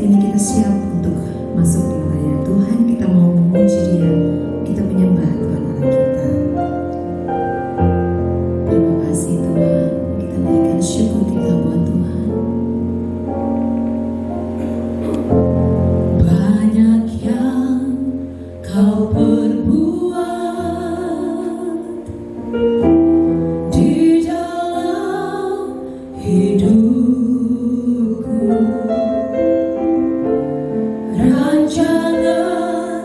ini kita siap untuk masuk di hadirat Tuhan. Kita mau memuji Dia, kita menyembah Tuhan Allah kita. Terima kasih Tuhan, kita naikkan syukur kita buat Tuhan. Banyak yang Kau perbuat di dalam hidupku. Rancangan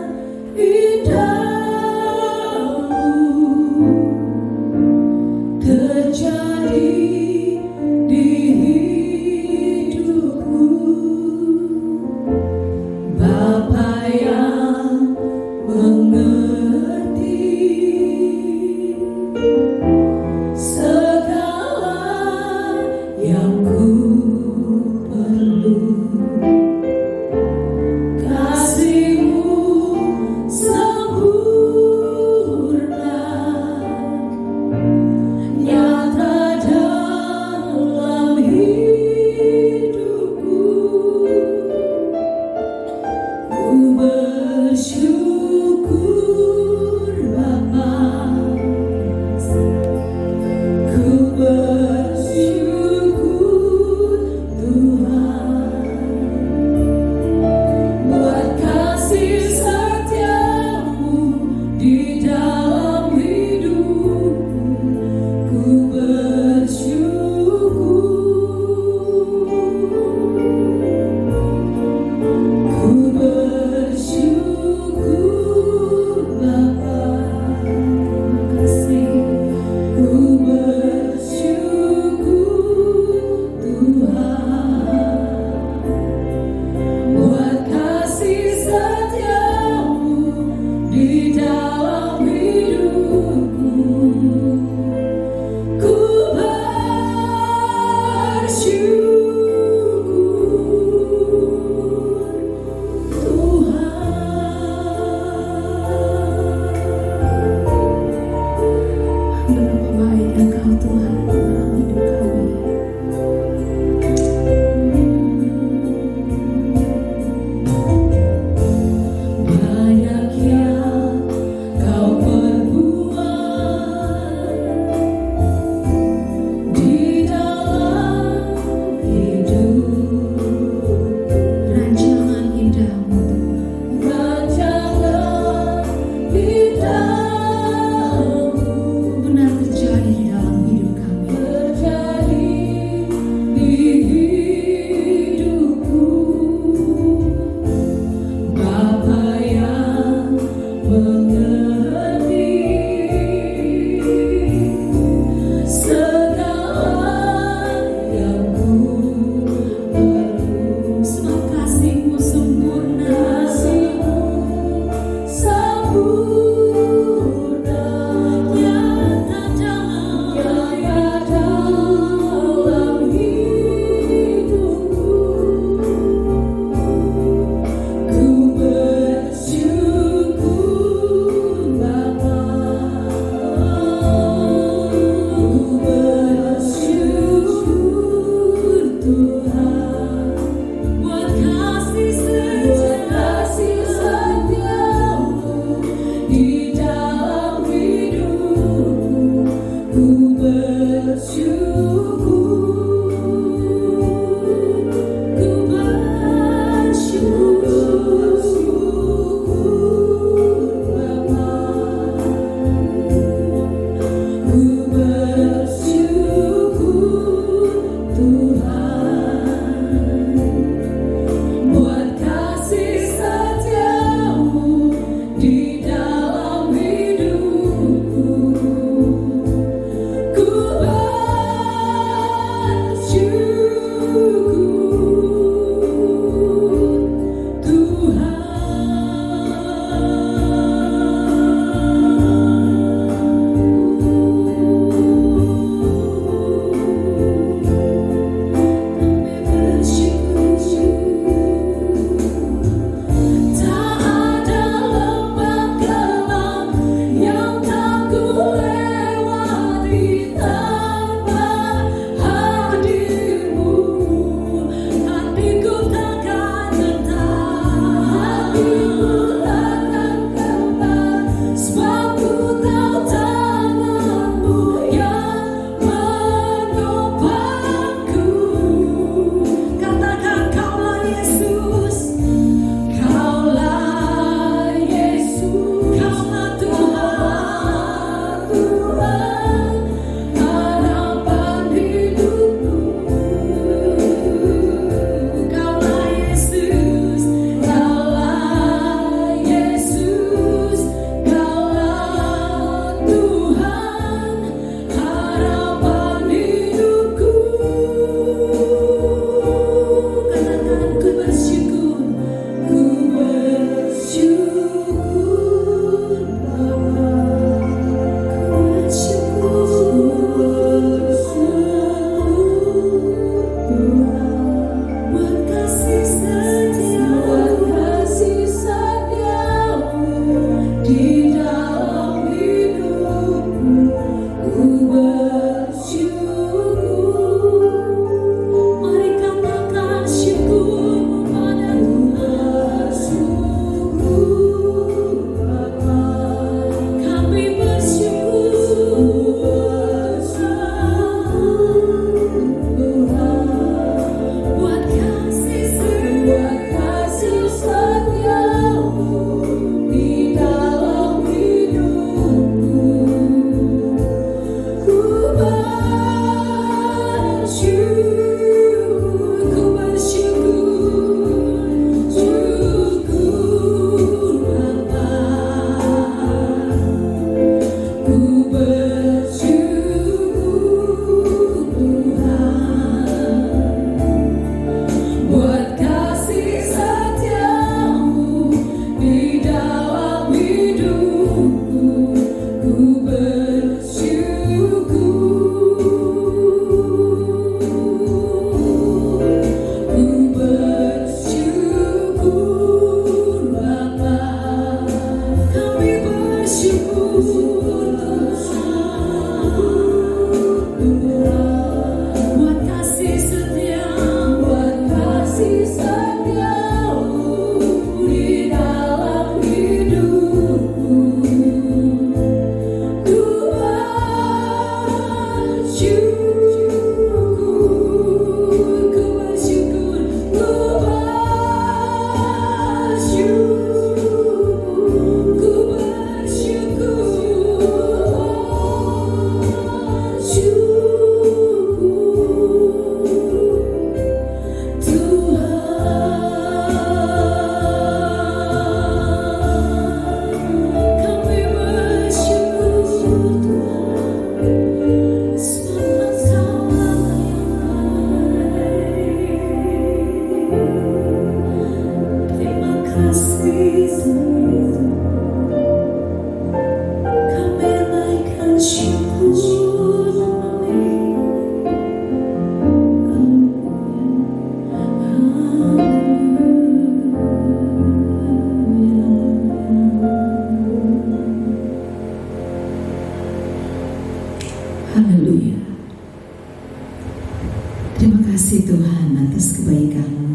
bagi kamu.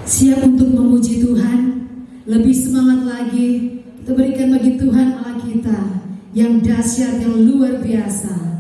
Siap untuk memuji Tuhan? Lebih semangat lagi kita berikan bagi Tuhan Allah kita yang dahsyat, yang luar biasa.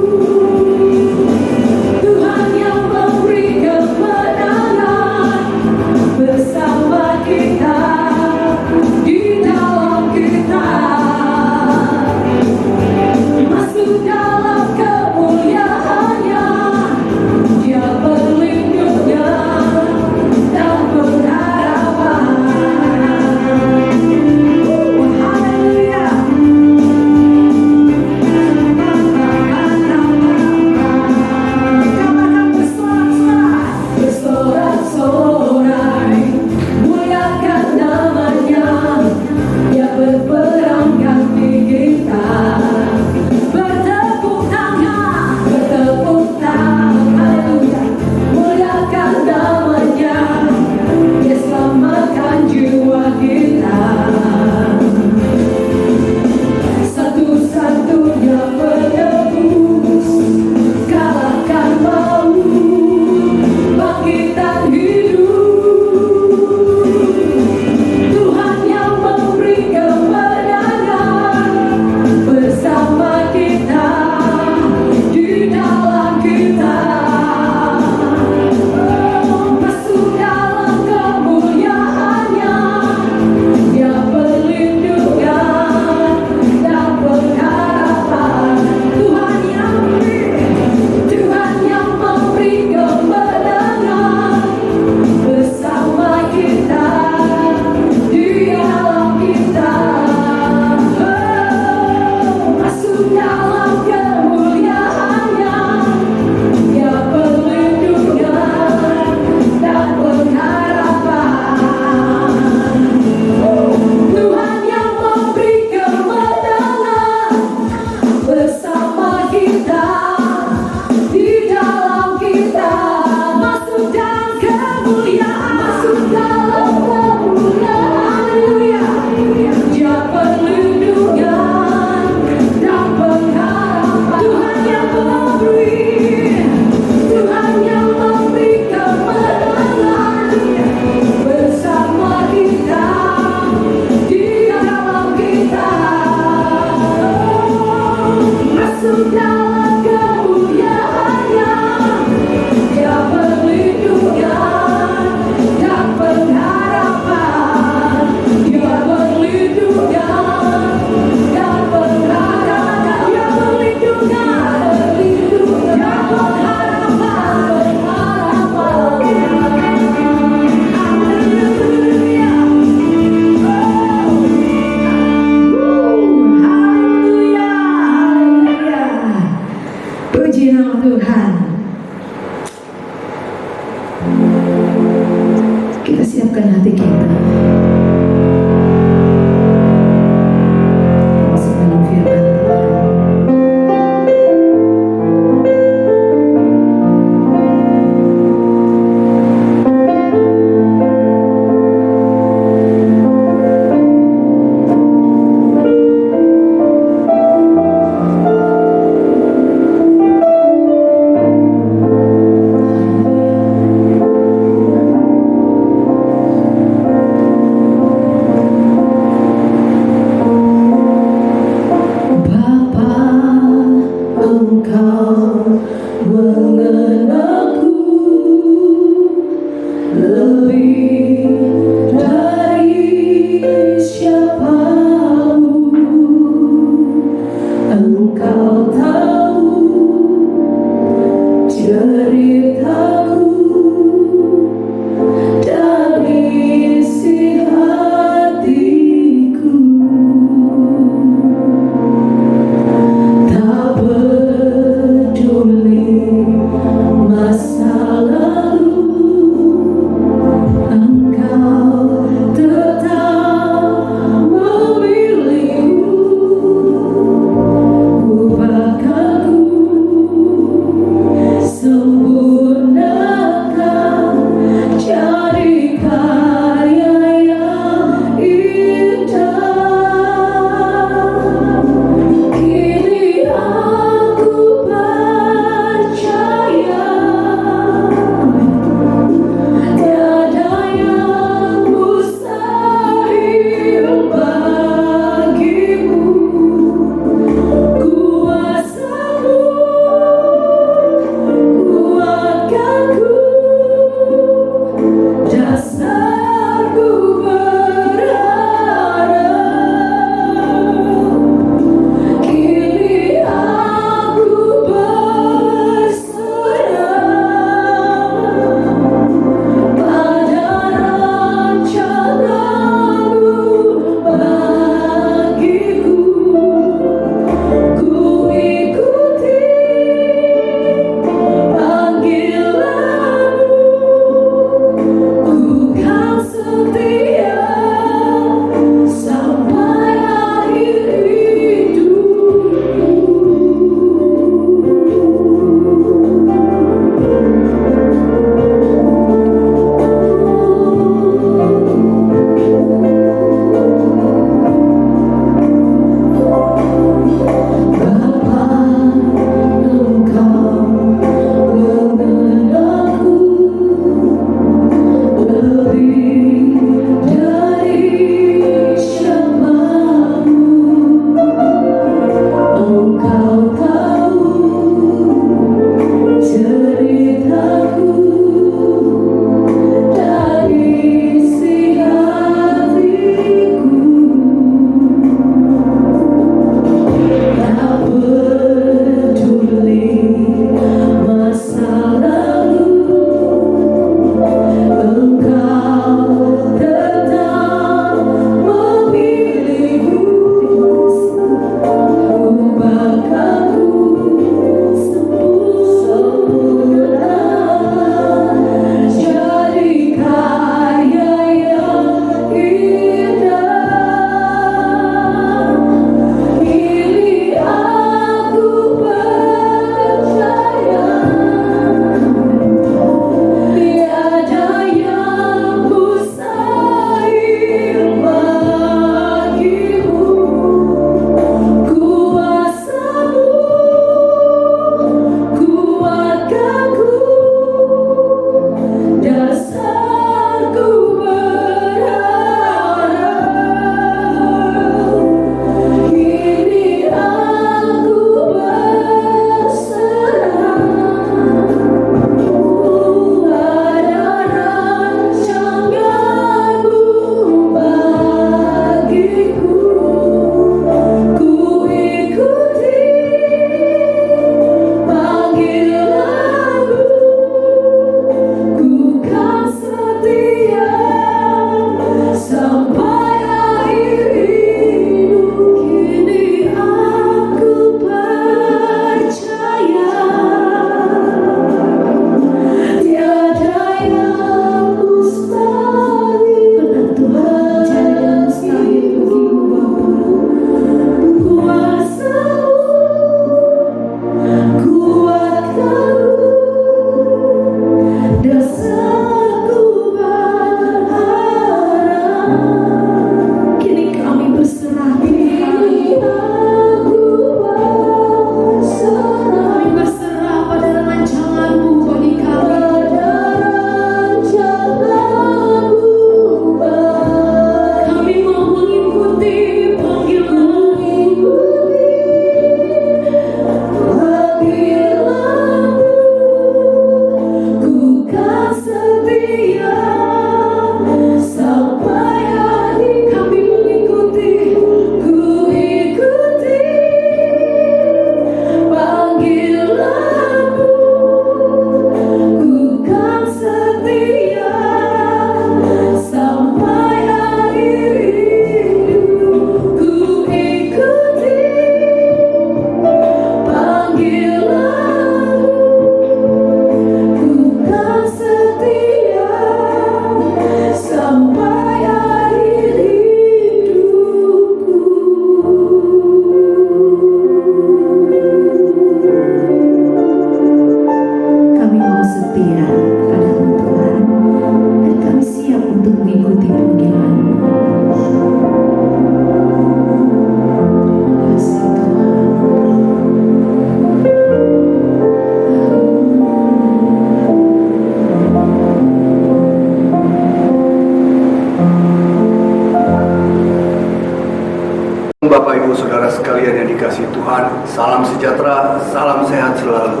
sekalian yang dikasihi Tuhan, salam sejahtera, salam sehat selalu.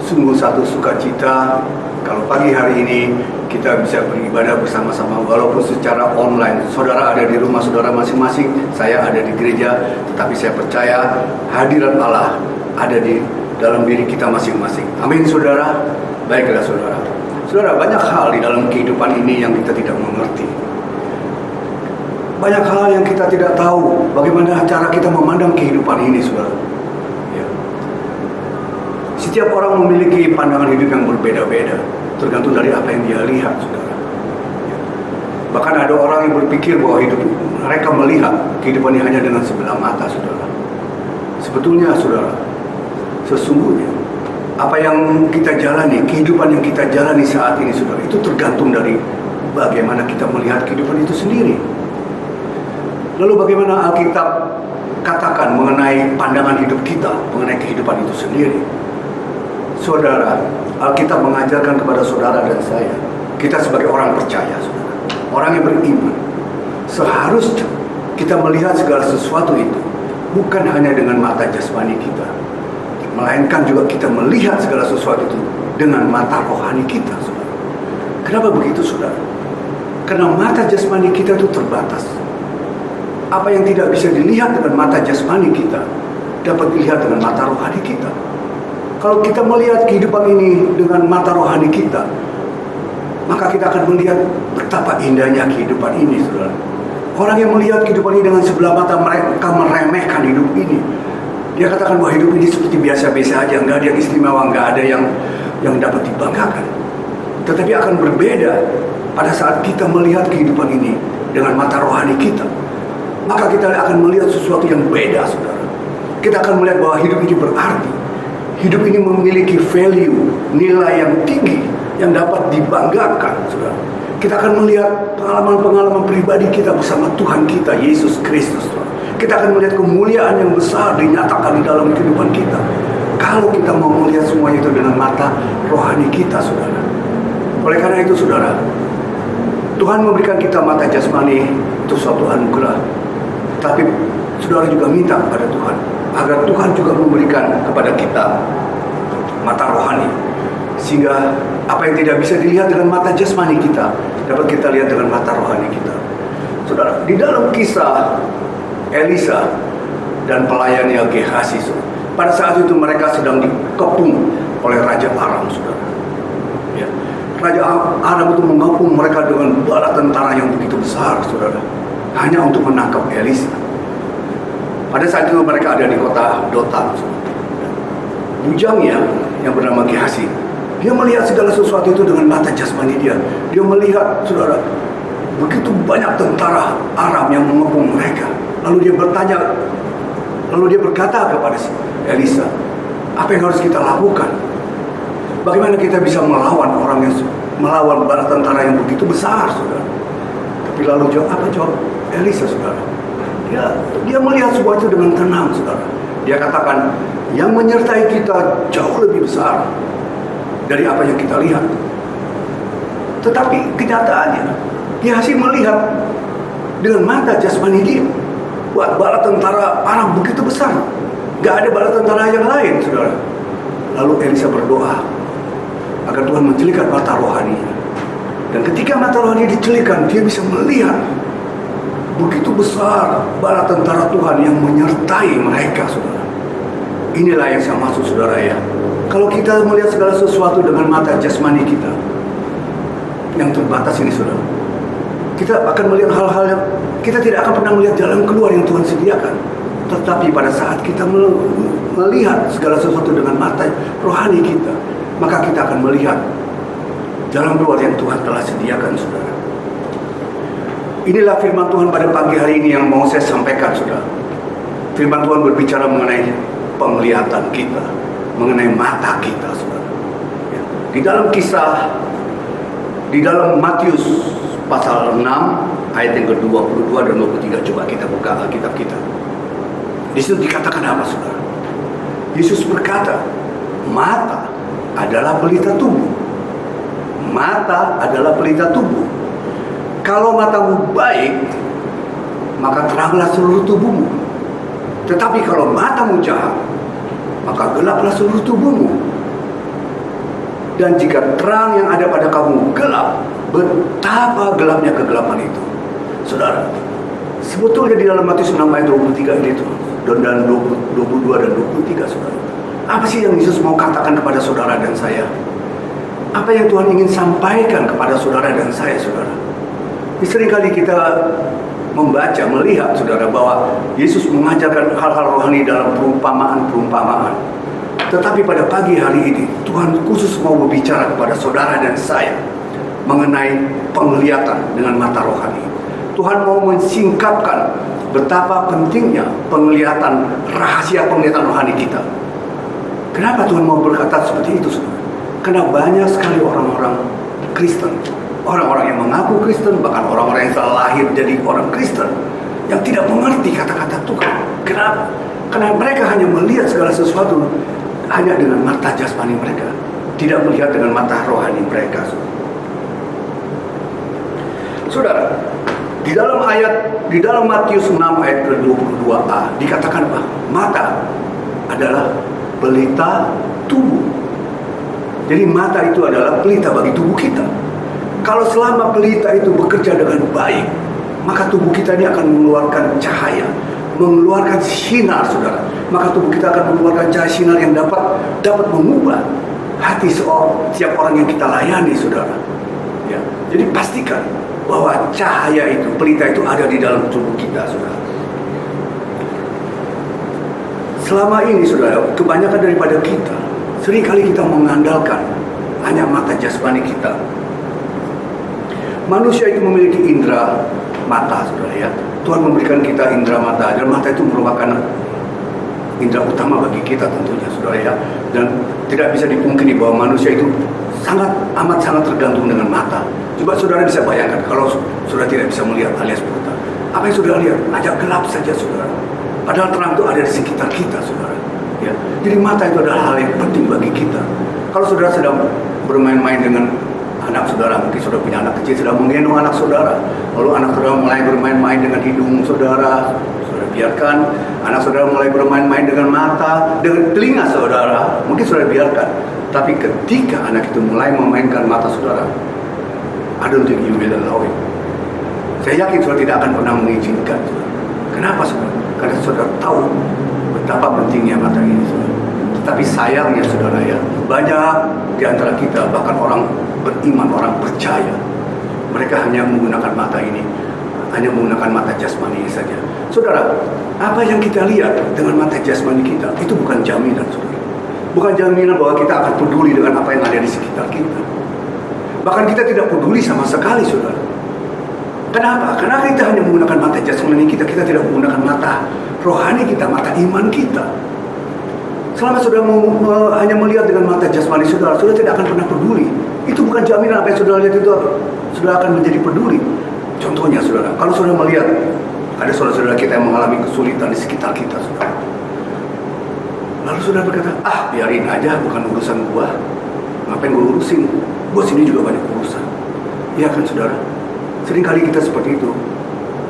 Sungguh satu sukacita kalau pagi hari ini kita bisa beribadah bersama-sama walaupun secara online. Saudara ada di rumah saudara masing-masing, saya ada di gereja, tetapi saya percaya hadirat Allah ada di dalam diri kita masing-masing. Amin saudara. Baiklah saudara. Saudara, banyak hal di dalam kehidupan ini yang kita tidak mengerti. Banyak hal yang kita tidak tahu bagaimana cara kita memandang kehidupan ini, saudara. Ya. Setiap orang memiliki pandangan hidup yang berbeda-beda, tergantung dari apa yang dia lihat, saudara. Ya. Bahkan ada orang yang berpikir bahwa hidup mereka melihat kehidupan ini hanya dengan sebelah mata, saudara. Sebetulnya, saudara, sesungguhnya apa yang kita jalani, kehidupan yang kita jalani saat ini, saudara, itu tergantung dari bagaimana kita melihat kehidupan itu sendiri. Lalu bagaimana Alkitab katakan mengenai pandangan hidup kita, mengenai kehidupan itu sendiri? Saudara, Alkitab mengajarkan kepada saudara dan saya, kita sebagai orang percaya, saudara, orang yang beriman, seharusnya kita melihat segala sesuatu itu bukan hanya dengan mata jasmani kita, melainkan juga kita melihat segala sesuatu itu dengan mata rohani kita, saudara. Kenapa begitu, saudara? Karena mata jasmani kita itu terbatas. Apa yang tidak bisa dilihat dengan mata jasmani kita dapat dilihat dengan mata rohani kita. Kalau kita melihat kehidupan ini dengan mata rohani kita, maka kita akan melihat betapa indahnya kehidupan ini, saudara. Orang yang melihat kehidupan ini dengan sebelah mata, mereka meremehkan hidup ini. Dia katakan bahwa hidup ini seperti biasa-biasa aja, nggak ada yang istimewa, nggak ada yang dapat dibanggakan. Tetapi akan berbeda pada saat kita melihat kehidupan ini dengan mata rohani kita. Maka kita akan melihat sesuatu yang beda, saudara. Kita akan melihat bahwa hidup ini berarti. Hidup ini memiliki value, nilai yang tinggi, yang dapat dibanggakan, saudara. Kita akan melihat pengalaman-pengalaman pribadi kita bersama Tuhan kita, Yesus Kristus, saudara. Kita akan melihat kemuliaan yang besar dinyatakan di dalam kehidupan kita. Kalau kita mau melihat semua itu dengan mata rohani kita, saudara. Oleh karena itu, saudara, Tuhan memberikan kita mata jasmani, itu suatu anugerah. Tapi saudara juga minta kepada Tuhan agar Tuhan juga memberikan kepada kita mata rohani, sehingga apa yang tidak bisa dilihat dengan mata jasmani kita dapat kita lihat dengan mata rohani kita. Saudara, di dalam kisah Elisa dan pelayannya Gehazi, pada saat itu mereka sedang dikepung oleh Raja Aram, saudara. Ya. Raja Aram itu mengepung mereka dengan bala tentara yang begitu besar, saudara, hanya untuk menangkap Elisa. Pada saat itu mereka ada di kota Dotan. Bujangnya yang bernama Gehazi, dia melihat segala sesuatu itu dengan mata jasmani dia. Dia melihat, saudara, begitu banyak tentara Aram yang mengepung mereka. Lalu dia berkata kepada Elisa, apa yang harus kita lakukan? Bagaimana kita bisa melawan bala tentara yang begitu besar, saudara? Tapi lalu apa jawab Elisa, saudara? Dia melihat sebuah itu dengan tenang, saudara. Dia katakan, yang menyertai kita jauh lebih besar dari apa yang kita lihat. Tetapi kenyataannya, Gehazi melihat dengan mata jasmani dia, wah, bala tentara Aram begitu besar, gak ada bala tentara yang lain, saudara. Lalu Elisa berdoa agar Tuhan menjelikan mata rohaninya. Dan ketika mata rohani dicelikan, dia bisa melihat begitu besar bala tentara Tuhan yang menyertai mereka, saudara. Inilah yang saya maksud, saudara, ya. Kalau kita melihat segala sesuatu dengan mata jasmani kita yang terbatas ini, saudara, kita akan melihat hal-hal yang kita tidak akan pernah melihat jalan keluar yang Tuhan sediakan. Tetapi pada saat kita melihat segala sesuatu dengan mata rohani kita, maka kita akan melihat jalan keluar yang Tuhan telah sediakan, saudara. Inilah firman Tuhan pada pagi hari ini yang mau saya sampaikan, saudara. Firman Tuhan berbicara mengenai penglihatan kita, mengenai mata kita, saudara. Ya. Di dalam Matius pasal 6 ayat yang ke-22 dan 23, coba kita buka Alkitab kita. Di situ dikatakan apa, saudara? Yesus berkata, mata adalah pelita tubuh. Mata adalah pelita tubuh. Kalau matamu baik, maka teranglah seluruh tubuhmu. Tetapi kalau matamu jahat, maka gelaplah seluruh tubuhmu. Dan jika terang yang ada pada kamu gelap, betapa gelapnya kegelapan itu. Saudara, sebetulnya di dalam Matius 6 ayat 23 ini tuh, dan 22 dan 23, saudara, apa sih yang Yesus mau katakan kepada saudara dan saya? Apa yang Tuhan ingin sampaikan kepada saudara dan saya, saudara? Seringkali kita membaca, melihat, saudara, bahwa Yesus mengajarkan hal-hal rohani dalam perumpamaan-perumpamaan. Tetapi pada pagi hari ini, Tuhan khusus mau berbicara kepada saudara dan saya mengenai penglihatan dengan mata rohani. Tuhan mau mensingkapkan betapa pentingnya penglihatan, rahasia penglihatan rohani kita. Kenapa Tuhan mau berkata seperti itu, saudara? Karena banyak sekali orang-orang Kristen, orang-orang yang mengaku Kristen, bahkan orang-orang yang telah lahir jadi orang Kristen, yang tidak mengerti kata-kata Tuhan. Kenapa? Karena mereka hanya melihat segala sesuatu hanya dengan mata jasmani mereka, tidak melihat dengan mata rohani mereka. Saudara, di dalam Matius 6 ayat ke-22a dikatakan apa? Mata adalah pelita tubuh. Jadi mata itu adalah pelita bagi tubuh kita. Kalau selama pelita itu bekerja dengan baik, maka tubuh kita ini akan mengeluarkan cahaya, mengeluarkan sinar, saudara. Maka tubuh kita akan mengeluarkan cahaya sinar yang dapat mengubah hati setiap orang yang kita layani, saudara. Ya. Jadi pastikan bahwa cahaya itu, pelita itu ada di dalam tubuh kita, saudara. Selama ini, saudara, kebanyakan daripada kita, seringkali kita mengandalkan hanya mata jasmani kita. Manusia itu memiliki indera mata, saudara, ya. Tuhan memberikan kita indera mata, dan mata itu merupakan indera utama bagi kita tentunya, saudara, ya. Dan tidak bisa dipungkiri bahwa manusia itu amat sangat tergantung dengan mata. Coba saudara bisa bayangkan kalau saudara tidak bisa melihat alias buta. Apa yang saudara lihat? Ajak gelap saja, saudara. Padahal terang itu ada di sekitar kita, saudara. Ya. Jadi mata itu adalah hal yang penting bagi kita. Kalau saudara sedang bermain-main dengan anak saudara, mungkin saudara punya anak kecil, sedang menggendong anak saudara, lalu anak saudara mulai bermain-main dengan hidung saudara, saudara biarkan. Anak saudara mulai bermain-main dengan mata, dengan telinga saudara, mungkin saudara biarkan. Tapi ketika anak itu mulai memainkan mata saudara, I don't think you will allow it. Saya yakin saudara tidak akan pernah mengizinkan, saudara. Kenapa, saudara? Karena saudara tahu betapa pentingnya mata ini, saudara. Tetapi sayangnya, saudara, ya, banyak di antara kita, bahkan orang beriman, orang percaya, mereka hanya menggunakan mata ini, hanya menggunakan mata jasmani saja. Saudara, apa yang kita lihat dengan mata jasmani kita itu bukan jaminan, saudara. Bukan jaminan bahwa kita akan peduli dengan apa yang ada di sekitar kita. Bahkan kita tidak peduli sama sekali, saudara. Kenapa? Karena kita hanya menggunakan mata jasmani kita, kita tidak menggunakan mata rohani kita, mata iman kita. Selama saudara hanya melihat dengan mata jasmani saudara, saudara tidak akan pernah peduli. Itu bukan jaminan apa yang saudara lihat itu saudara akan menjadi peduli. Contohnya, saudara, kalau saudara melihat ada saudara-saudara kita yang mengalami kesulitan di sekitar kita, saudara, lalu saudara berkata, biarin aja, bukan urusan gua. Ngapain gua urusin? Gua sini juga banyak urusan. Iya kan, saudara? Seringkali kita seperti itu.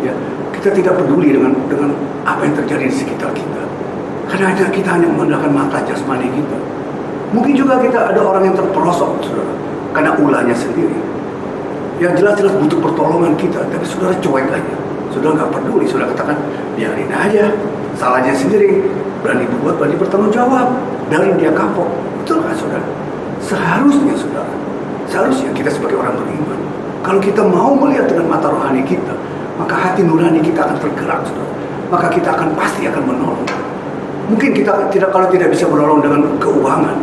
Ya, kita tidak peduli dengan apa yang terjadi di sekitar kita. Karena kita hanya mengandalkan mata jasmani kita. Mungkin juga kita ada orang yang terperosok, saudara, karena ulahnya sendiri. Yang jelas-jelas butuh pertolongan kita, tapi saudara cuek aja. Saudara nggak peduli, saudara katakan, biarin aja, salahnya sendiri. Berani berbuat, berani bertanggung jawab. Dari dia kapok. Betul kan, saudara? Seharusnya, saudara, seharusnya kita sebagai orang beriman, kalau kita mau melihat dengan mata rohani kita, maka hati nurani kita akan tergerak, saudara. Maka kita pasti akan menolong. Mungkin kita kalau tidak bisa menolong dengan keuangan,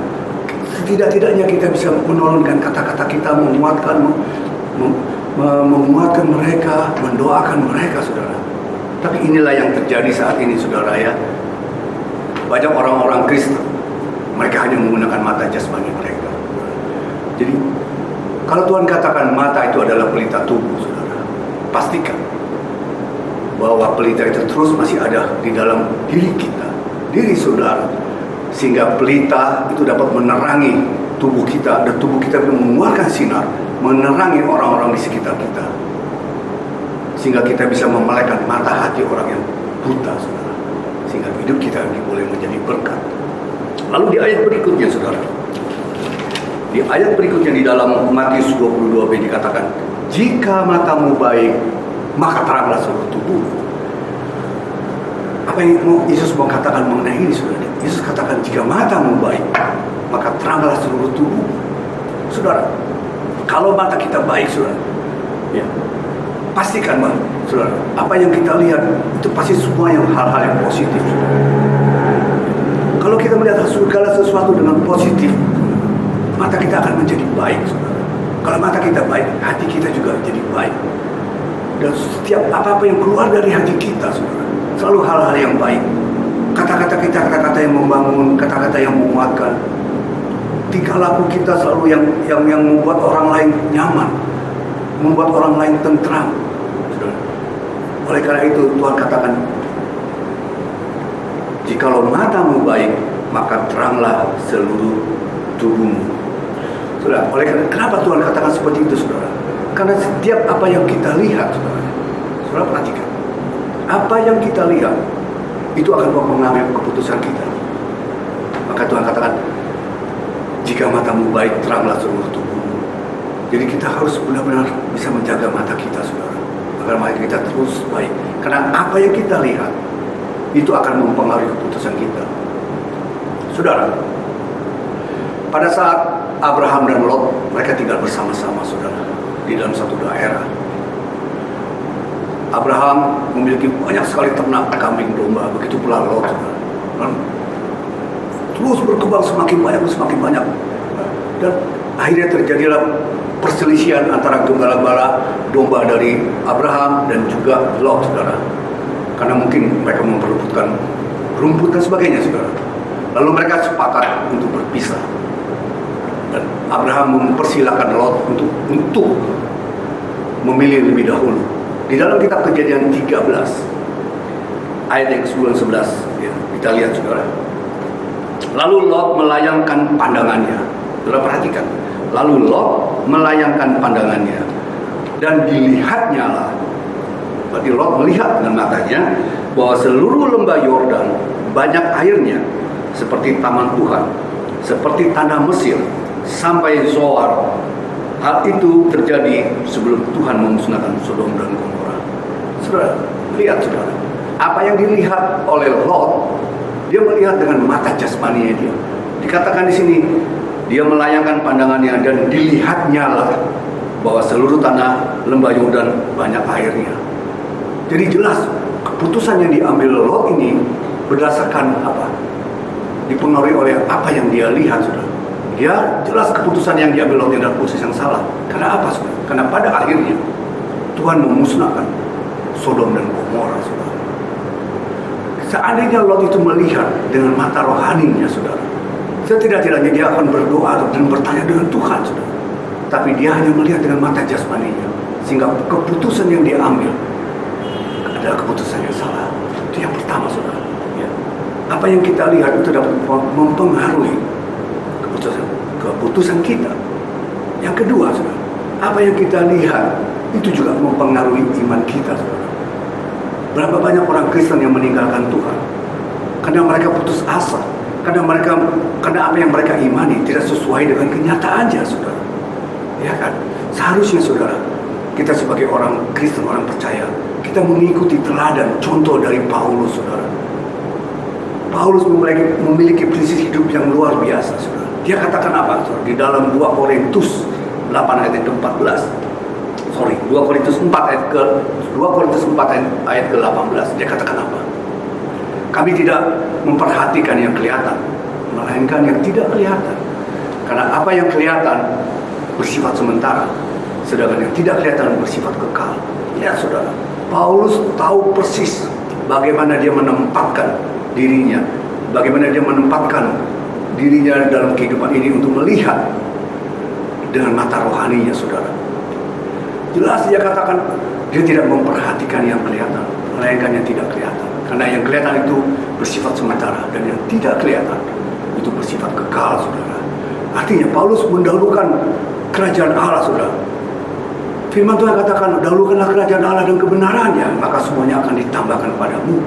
setidak-tidaknya kita bisa menolong dengan kata-kata kita, menguatkan mereka, mendoakan mereka, saudara. Tapi inilah yang terjadi saat ini, saudara, ya. Banyak orang-orang Kristen, mereka hanya menggunakan mata jasmani mereka. Jadi, kalau Tuhan katakan mata itu adalah pelita tubuh, saudara, pastikan bahwa pelita itu terus masih ada di dalam diri kita, diri saudara, sehingga pelita itu dapat menerangi tubuh kita, dan tubuh kita mengeluarkan sinar, menerangi orang-orang di sekitar kita, sehingga kita bisa memelekkan mata hati orang yang buta, saudara, sehingga hidup kita ini boleh menjadi berkat. Lalu di ayat berikutnya, saudara, di ayat berikutnya di dalam Matius 22b dikatakan, jika matamu baik, maka teranglah seluruh tubuh. Apa yang Yesus mau katakan mengenai ini, saudara? Yesus katakan, jika matamu baik, maka teranglah seluruh tubuh. Saudara, kalau mata kita baik, saudara, ya, pastikan, saudara, apa yang kita lihat itu pasti semua yang hal-hal yang positif, saudara. Kalau kita melihat segala sesuatu dengan positif, mata kita akan menjadi baik, saudara. Kalau mata kita baik, hati kita juga jadi baik. Dan setiap apa-apa yang keluar dari hati kita, saudara, selalu hal-hal yang baik. Kata-kata kita, kata-kata yang membangun, kata-kata yang menguatkan. Tingkah laku kita selalu yang membuat orang lain nyaman, membuat orang lain tentram, saudara. Oleh karena itu Tuhan katakan, jikalau matamu baik, maka teranglah seluruh tubuhmu. Saudara, oleh karena kenapa Tuhan katakan seperti itu, saudara? Karena setiap apa yang kita lihat, saudara, saudara perhatikan, apa yang kita lihat itu akan mempengaruhi keputusan kita. Maka Tuhan katakan, jika matamu baik, teranglah seluruh tubuhmu. Jadi kita harus benar-benar bisa menjaga mata kita, saudara, agar mata kita terus baik. Karena apa yang kita lihat itu akan mempengaruhi keputusan kita. Saudara, pada saat Abraham dan Lot, mereka tinggal bersama-sama, saudara, di dalam satu daerah. Abraham memiliki banyak sekali ternak kambing domba, begitu pula Lot, saudara. Dan terus berkembang semakin banyak. Dan akhirnya terjadilah perselisihan antara gembala-gembala domba dari Abraham dan juga Lot, saudara. Karena mungkin mereka memperebutkan rumput dan sebagainya, saudara. Lalu mereka sepakat untuk berpisah. Dan Abraham mempersilahkan Lot untuk memilih lebih dahulu. Di dalam kitab Kejadian 13 ayat yang ke-11, ya, kita lihat, saudara. Lalu Lot melayangkan pandangannya. Saudara perhatikan. Lalu Lot melayangkan pandangannya, dan dilihatnya lah. Berarti Lot melihat dengan matanya bahwa seluruh lembah Yordan banyak airnya, seperti taman Tuhan, seperti tanah Mesir, sampai Zoar. Hal itu terjadi sebelum Tuhan memusnahkan Sodom dan Gomora. Saudara, lihat, saudara, apa yang dilihat oleh Lot, dia melihat dengan mata jasmaninya dia. Dikatakan di sini, dia melayangkan pandangannya dan dilihatnya lah bahwa seluruh tanah lembah Yordan banyak airnya. Jadi jelas keputusan yang diambil Lot ini berdasarkan apa? Dipengaruhi oleh apa yang dia lihat, saudara. Dia jelas keputusan yang diambil Lot adalah keputusan yang salah. Karena apa, saudara? Karena pada akhirnya Tuhan memusnahkan Sodom dan Gomora, saudara. Seandainya Lot itu melihat dengan mata rohaninya, saudara, setidak-tidaknya dia akan berdoa dan bertanya dengan Tuhan, saudara. Tapi dia hanya melihat dengan mata jasmaninya, sehingga keputusan yang dia ambil adalah keputusan yang salah. Itu yang pertama, saudara. Ya. Apa yang kita lihat itu dapat mempengaruhi keputusan kita. Yang kedua, saudara, apa yang kita lihat itu juga mempengaruhi iman kita, saudara. Berapa banyak orang Kristen yang meninggalkan Tuhan karena mereka putus asa, karena apa yang mereka imani tidak sesuai dengan kenyataannya, saudara. Ya kan? Seharusnya, saudara, kita sebagai orang Kristen, orang percaya, kita mengikuti teladan contoh dari Paulus, saudara. Paulus memiliki prinsip hidup yang luar biasa, saudara. Dia katakan apa, saudara? Di dalam 2 Korintus 8 ayat ke-14. 2 Korintus 4 ayat ke-18. Dia katakan apa? Kami tidak memperhatikan yang kelihatan, melainkan yang tidak kelihatan. Karena apa yang kelihatan bersifat sementara, sedangkan yang tidak kelihatan bersifat kekal. Lihat, saudara, Paulus tahu persis bagaimana dia menempatkan dirinya, bagaimana dia menempatkan dirinya dalam kehidupan ini untuk melihat dengan mata rohaninya, saudara. Jelas dia katakan dia tidak memperhatikan yang kelihatan, melainkan yang tidak kelihatan. Karena yang kelihatan itu bersifat sementara, dan yang tidak kelihatan itu bersifat kekal, saudara. Artinya Paulus mendahulukan kerajaan Allah, saudara. Firman Tuhan katakan, dahulukanlah kerajaan Allah dan kebenarannya, maka semuanya akan ditambahkan padamu.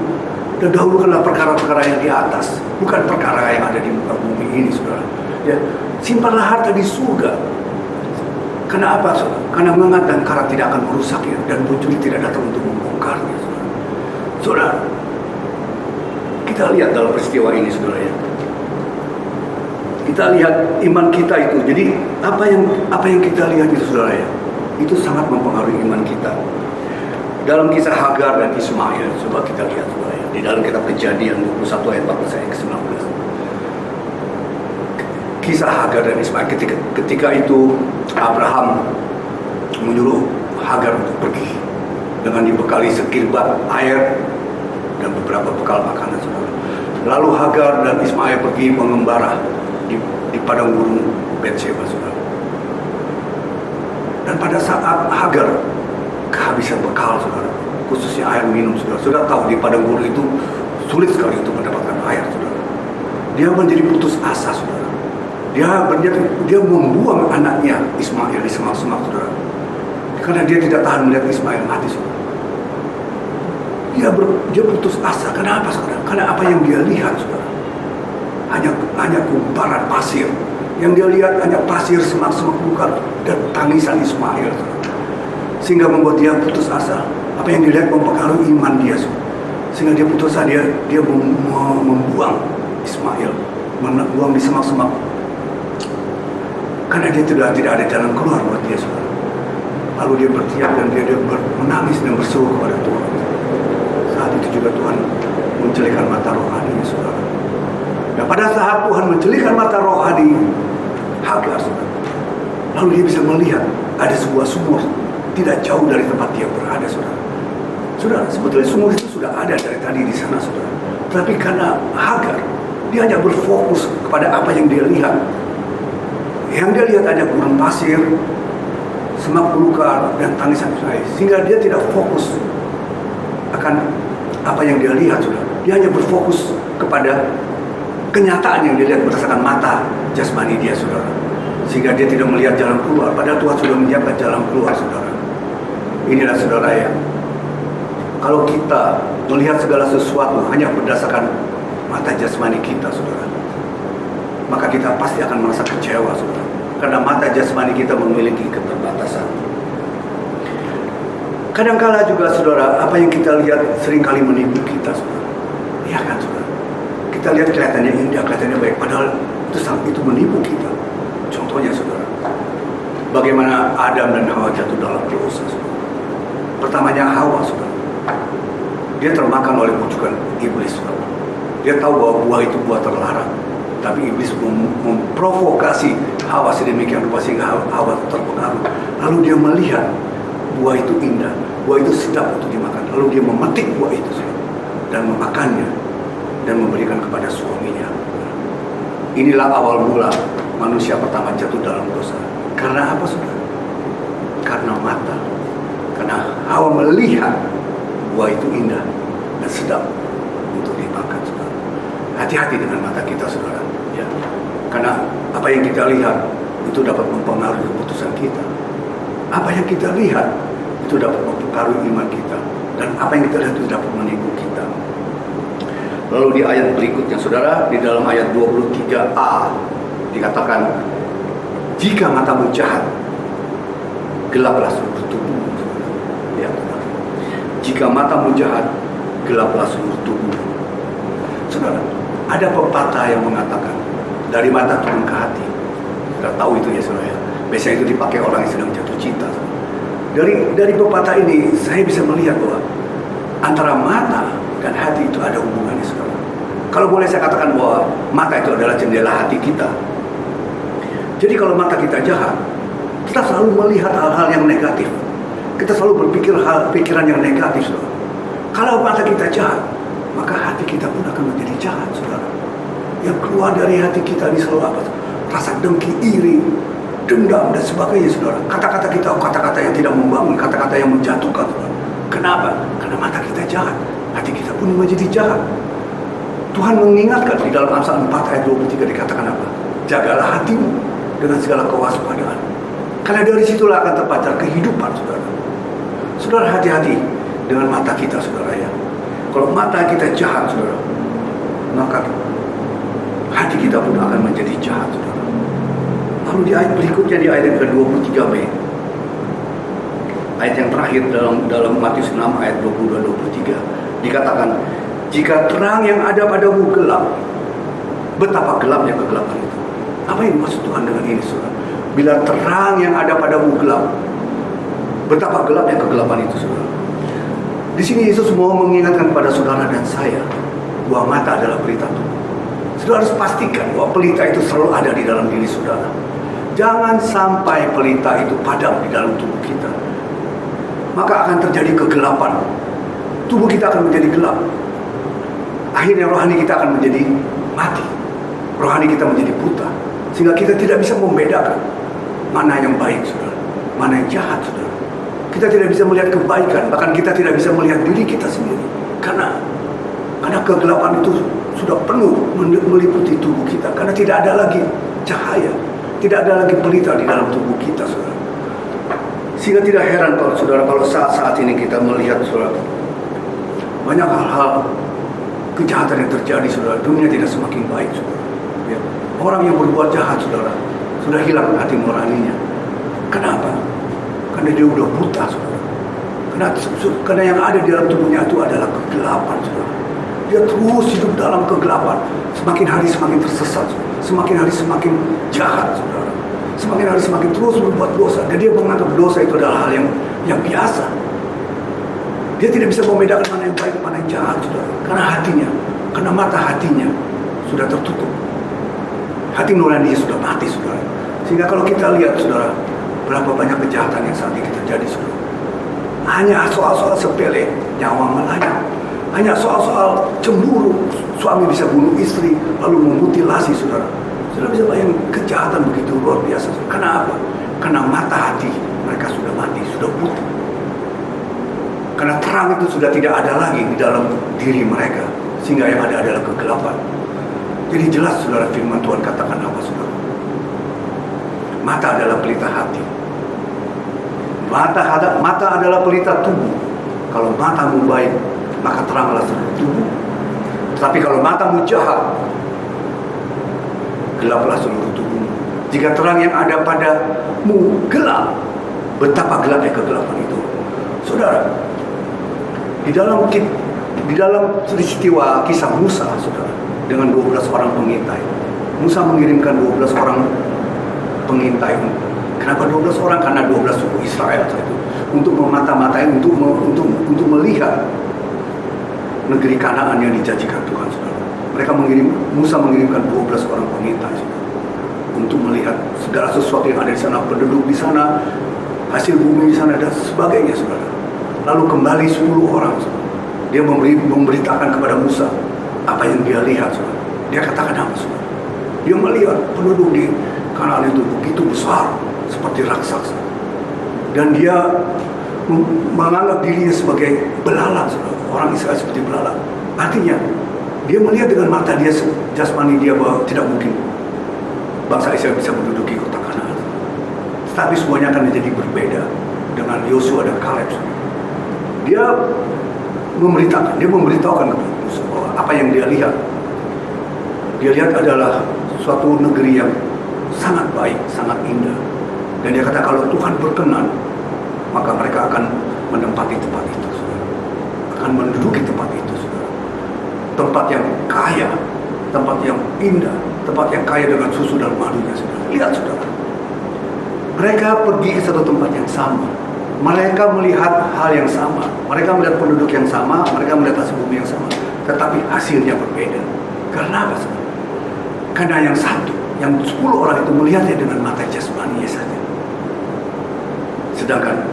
Dan dahulukanlah perkara-perkara yang di atas, bukan perkara yang ada di muka bumi ini, saudara. Ya, simpanlah harta di surga. Karena apa, saudara? Karena mengat dan karat tidak akan merusaknya, dan pencuri tidak datang untuk membongkarnya, saudara. Saudara, kita lihat dalam peristiwa ini, saudara ya. Kita lihat iman kita itu. Jadi apa yang kita lihat itu, saudara ya, itu sangat mempengaruhi iman kita. Dalam kisah Hagar dan Ismail, coba kita lihat, saudara ya, di dalam kitab Kejadian 21 ayat 14 ayat ke-19. Kisah Hagar dan Ismail, ketika itu Abraham menyuruh Hagar untuk pergi dengan dibekali sekirbat air dan beberapa bekal makanan, saudara. Lalu Hagar dan Ismail pergi mengembara di padang gurun Betseba, saudara. Dan pada saat Hagar kehabisan bekal, saudara, khususnya air minum, saudara. Saudara tahu di padang gurun itu sulit sekali untuk mendapatkan air, saudara. Dia menjadi putus asa, saudara. Dia membuang anaknya Ismail di semak-semak, saudara. Karena dia tidak tahan melihat Ismail mati, saudara. Dia putus asa. Kenapa, saudara? Karena apa yang dia lihat, saudara, hanya kumparan pasir. Yang dia lihat hanya pasir, semak-semak, bukan, dan tangisan Ismail, saudara. Sehingga membuat dia putus asa. Apa yang dilihat mempengaruhi iman dia, saudara. Sehingga dia putus asa, dia membuang Ismail, membuang di semak-semak. Karena dia tidak ada jalan keluar buat dia, saudara. Lalu dia berteriak dan dia menangis dan berseru kepada Tuhan. Saat itu juga Tuhan mencelikkan mata rohaninya, saudara. Dan pada saat Tuhan mencelikkan mata rohani Hagar, saudara, lalu dia bisa melihat ada sebuah sumur tidak jauh dari tempat dia berada, saudara. Saudara, sebetulnya sumur itu sudah ada dari tadi di sana, saudara. Tapi karena Hagar, dia hanya berfokus kepada apa yang dia lihat. Yang dia lihat hanya gurun pasir, semak belukar, dan tangisan Ismail. Sehingga dia tidak fokus akan apa yang dia lihat, saudara. Dia hanya berfokus kepada kenyataan yang dia lihat berdasarkan mata jasmani dia, saudara. Sehingga dia tidak melihat jalan keluar. Padahal Tuhan sudah menyiapkan jalan keluar, saudara. Inilah, saudara ya, kalau kita melihat segala sesuatu hanya berdasarkan mata jasmani kita, saudara, maka kita pasti akan merasa kecewa, saudara. Karena mata jasmani kita memiliki keterbatasan. Kadangkala juga, saudara, apa yang kita lihat seringkali menipu kita, saudara. Iya kan, saudara? Kita lihat kelihatannya indah, kelihatannya baik, padahal itu menipu kita. Contohnya, saudara, bagaimana Adam dan Hawa jatuh dalam dosa, saudara. Pertamanya Hawa, saudara, dia termakan oleh bujukan iblis, saudara. Dia tahu bahwa buah itu buah terlarang, tapi iblis memprovokasi Hawa sedemikian rupa sehingga Hawa terpengaruh. Lalu dia melihat buah itu indah, buah itu sedap untuk dimakan. Lalu dia memetik buah itu, saudara, dan memakannya dan memberikan kepada suaminya. Inilah awal mula manusia pertama jatuh dalam dosa. Karena apa, saudara? Karena mata. Karena Hawa melihat buah itu indah dan sedap untuk dimakan, saudara. Hati-hati dengan mata kita, saudara. Ya. Karena apa yang kita lihat itu dapat mempengaruhi keputusan kita. Apa yang kita lihat itu dapat mempengaruhi iman kita. Dan apa yang kita lihat itu dapat menipu kita. Lalu di ayat berikutnya, saudara, di dalam ayat 23a dikatakan, jika matamu jahat, gelaplah seluruh tubuhmu. Ya, jika matamu jahat, gelaplah seluruh tubuhmu. Saudara, ada pepatah yang mengatakan, dari mata turun ke hati. Kita tahu itu ya, saudara. Biasanya itu dipakai orang yang sedang jatuh cinta. Dari pepatah ini, saya bisa melihat bahwa antara mata dan hati itu ada hubungannya, saudara. Kalau boleh saya katakan bahwa mata itu adalah jendela hati kita. Jadi kalau mata kita jahat, kita selalu melihat hal-hal yang negatif. Kita selalu berpikir pikiran yang negatif, saudara. Kalau mata kita jahat, maka hati kita pun akan menjadi jahat, saudara. Yang keluar dari hati kita ini selalu apa? Rasa dengki, iri, dendam, dan sebagainya, saudara. Kata-kata kita, kata-kata yang tidak membangun, kata-kata yang menjatuhkan, saudara. Kenapa? Karena mata kita jahat, hati kita pun menjadi jahat. Tuhan mengingatkan di dalam Amsal 4 ayat 23 dikatakan apa? Jagalah hatimu dengan segala kewaspadaan. Karena dari situlah akan terpancar kehidupan, saudara. Saudara, hati-hati dengan mata kita, saudara ya. Kalau mata kita jahat, saudara, maka hati kita pun akan menjadi jahat, saudara. Lalu di ayat berikutnya, di ayat yang ke-23b, ayat yang terakhir dalam Matius 6 ayat 22-23, dikatakan, jika terang yang ada padamu gelap, betapa gelapnya kegelapan itu. Apa yang dimaksud Tuhan dengan ini, saudara? Bila terang yang ada padamu gelap, betapa gelapnya kegelapan itu, saudara. Di sini Yesus mau mengingatkan kepada saudara dan saya bahwa mata adalah pelita tubuh. Saudara harus pastikan bahwa pelita itu selalu ada di dalam diri saudara. Jangan sampai pelita itu padam di dalam tubuh kita, maka akan terjadi kegelapan. Tubuh kita akan menjadi gelap. Akhirnya rohani kita akan menjadi mati. Rohani kita menjadi buta, sehingga kita tidak bisa membedakan mana yang baik, saudara, mana yang jahat, saudara. Kita tidak bisa melihat kebaikan, bahkan kita tidak bisa melihat diri kita sendiri, karena kegelapan itu sudah penuh meliputi tubuh kita, karena tidak ada lagi cahaya, tidak ada lagi pelita di dalam tubuh kita, saudara. Sehingga tidak heran kalau saudara, kalau saat ini kita melihat, saudara, banyak hal-hal kejahatan yang terjadi, saudara. Dunia tidak semakin baik, saudara. Ya. Orang yang berbuat jahat, saudara, sudah hilang hati nuraninya. Kenapa? Karena dia sudah buta, saudara. Karena yang ada di dalam tubuhnya itu adalah kegelapan, saudara. Dia terus hidup dalam kegelapan. Semakin hari semakin tersesat, saudara. Semakin hari semakin jahat, saudara. Semakin hari semakin terus berbuat dosa. Dan dia menganggap dosa itu adalah hal yang biasa. Dia tidak bisa membedakan mana yang baik dan mana yang jahat, saudara. Karena hatinya, karena mata hatinya sudah tertutup. Hati nuraninya sudah mati, saudara. Sehingga kalau kita lihat, saudara, berapa banyak kejahatan yang saat ini terjadi, saudara. Hanya soal-soal sepele, nyawa melayang. Hanya soal-soal cemburu, suami bisa bunuh istri, lalu memutilasi, saudara. Saudara bisa bayangkan kejahatan begitu luar biasa, saudara. Karena apa? Karena mata hati mereka sudah mati, sudah buta. Karena terang itu sudah tidak ada lagi di dalam diri mereka, sehingga yang ada adalah kegelapan. Jadi jelas, saudara, firman Tuhan katakan apa, saudara? Mata adalah pelita hati. Mata adalah pelita tubuh. Kalau matamu baik, maka teranglah seluruh tubuh. Tetapi kalau matamu jahat, gelaplah seluruh tubuhmu. Jika terang yang ada padamu gelap, betapa gelapnya kegelapan itu. Saudara, di dalam peristiwa kisah Musa, saudara, dengan 12 orang pengintai, Musa mengirimkan 12 orang pengintai. Kenapa 12 orang? Karena 12 suku Israel itu untuk memata-matai, untuk melihat negeri Kanaan yang dijanjikan Tuhan, saudara. Musa mengirimkan 12 orang pengintai, saudara, untuk melihat segala sesuatu yang ada di sana, penduduk di sana, hasil bumi di sana dan sebagainya, saudara. Lalu kembali 10 orang, saudara. Dia memberitakan kepada Musa apa yang dia lihat, saudara. Dia katakan apa, saudara? Dia melihat penduduk di Kanaan itu begitu besar, seperti raksasa. Dan dia menganggap dirinya sebagai belalang, saudara. Orang Israel seperti belalang. Artinya, dia melihat dengan mata dia jasmani dia bahwa tidak mungkin bangsa Israel bisa menduduki kota Kanaan. Tetapi semuanya akan menjadi berbeda dengan Yosua dan Kaleb. Dia memberitahukan kepada Musa bahwa apa yang dia lihat adalah suatu negeri yang sangat baik, sangat indah. Dan dia kata kalau Tuhan berkenan, maka mereka akan menempati tempat itu, saudara. Akan menduduki tempat itu, saudara. Tempat yang kaya, tempat yang indah, tempat yang kaya dengan susu dan madunya, saudara. Lihat, saudara. Mereka pergi ke satu tempat yang sama. Mereka melihat hal yang sama. Mereka melihat penduduk yang sama, mereka melihat hasil bumi yang sama. Tetapi hasilnya berbeda. Karena apa, saudara? Karena yang satu, yang 10 orang itu melihatnya dengan mata jasmaninya saja. Sedangkan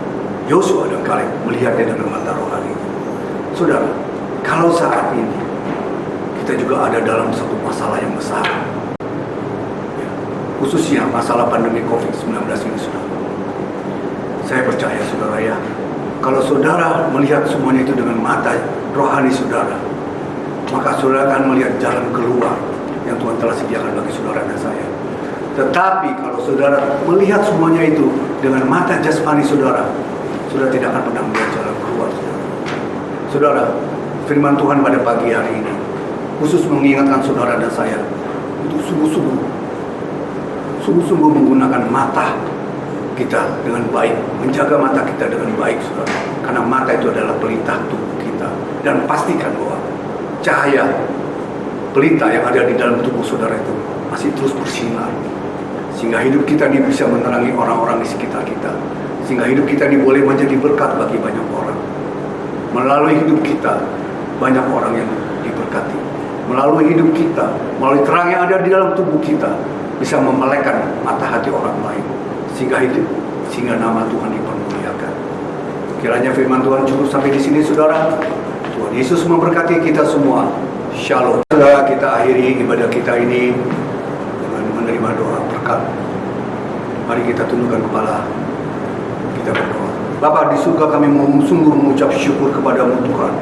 Yosua dan Kaleb melihatnya dengan mata rohani. Saudara, kalau saat ini kita juga ada dalam satu masalah yang besar, ya, khususnya masalah pandemi COVID-19 ini, saudara. Saya percaya, saudara, ya, kalau saudara melihat semuanya itu dengan mata rohani saudara, maka saudara akan melihat jalan keluar yang Tuhan telah sediakan bagi saudara dan saya. Tetapi kalau saudara melihat semuanya itu dengan mata jasmani saudara, saudara tidak akan pernah melihat jalan keluar, saudara. Saudara, firman Tuhan pada pagi hari ini khusus mengingatkan saudara dan saya untuk sungguh-sungguh menggunakan mata kita dengan baik, menjaga mata kita dengan baik, saudara. Karena mata itu adalah pelita tubuh kita. Dan pastikan bahwa cahaya pelita yang ada di dalam tubuh saudara itu masih terus bersinar, sehingga hidup kita ini bisa menerangi orang-orang di sekitar kita, sehingga hidup kita ini boleh menjadi berkat bagi banyak orang. Melalui hidup kita banyak orang yang diberkati. Melalui hidup kita, melalui terang yang ada di dalam tubuh kita, bisa memelekkan mata hati orang lain, sehingga nama Tuhan dipermuliakan. Kiranya firman Tuhan cukup sampai di sini, saudara. Tuhan Yesus memberkati kita semua. Shalom. Saudara, kita akhiri ibadah kita ini dengan menerima doa berkat. Mari kita tundukkan kepala, kita berdoa. Bapa di surga, kami sungguh mengucap syukur kepadamu Tuhan,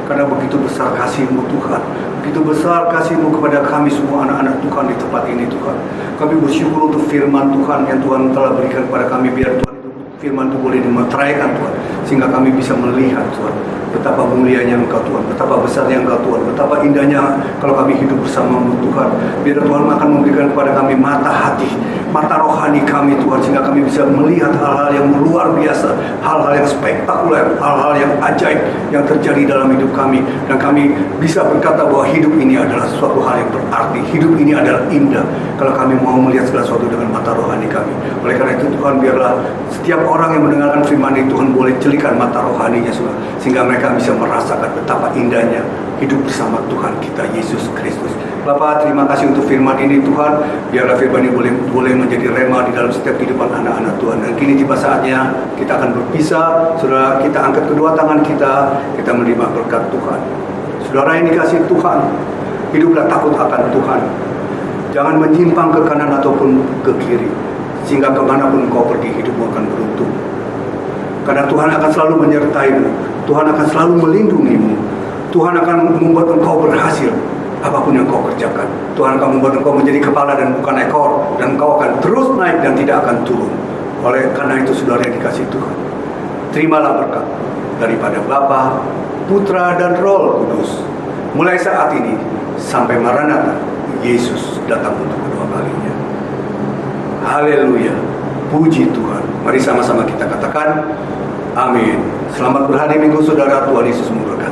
karena begitu besar kasih-Mu Tuhan, begitu besar kasih-Mu kepada kami semua anak-anak Tuhan di tempat ini Tuhan. Kami bersyukur untuk firman Tuhan yang Tuhan telah berikan kepada kami, biar Tuhan itu firman itu boleh dimeteraikan Tuhan, sehingga kami bisa melihat Tuhan betapa mulianya Engkau Tuhan, betapa besarnya Engkau Tuhan, betapa indahnya kalau kami hidup bersama-Mu Tuhan. Biar Tuhan akan memberikan kepada kami mata hati, mata rohani kami Tuhan, sehingga kami bisa melihat hal-hal yang luar biasa, hal-hal yang spektakuler, hal-hal yang ajaib yang terjadi dalam hidup kami. Dan kami bisa berkata bahwa hidup ini adalah suatu hal yang berarti, hidup ini adalah indah kalau kami mau melihat segala sesuatu dengan mata rohani kami. Oleh karena itu Tuhan, biarlah setiap orang yang mendengarkan firman ini Tuhan boleh celikan mata rohaninya sehingga mereka bisa merasakan betapa indahnya hidup bersama Tuhan kita Yesus Kristus. Bapa, terima kasih untuk firman ini Tuhan. Biarlah firman ini boleh menjadi rema di dalam setiap kehidupan anak-anak Tuhan. Dan kini tiba saatnya kita akan berpisah. Saudara, kita angkat kedua tangan kita menerima berkat Tuhan. Saudara yang dikasihi Tuhan, hiduplah takut akan Tuhan. Jangan menyimpang ke kanan ataupun ke kiri, sehingga kemanapun kau pergi, hidupmu akan beruntung. Karena Tuhan akan selalu menyertaimu, Tuhan akan selalu melindungimu, Tuhan akan membuat engkau berhasil apapun yang kau kerjakan. Tuhan akan membuat engkau menjadi kepala dan bukan ekor, dan engkau akan terus naik dan tidak akan turun. Oleh karena itu, saudara yang dikasihi Tuhan, terimalah berkat daripada Bapa, Putra, dan Roh Kudus mulai saat ini sampai Maranatha, Yesus datang untuk kedua kalinya. Haleluya, puji Tuhan. Mari sama-sama kita katakan amin. Selamat berhari Minggu saudara, Tuhan Yesus memberkati.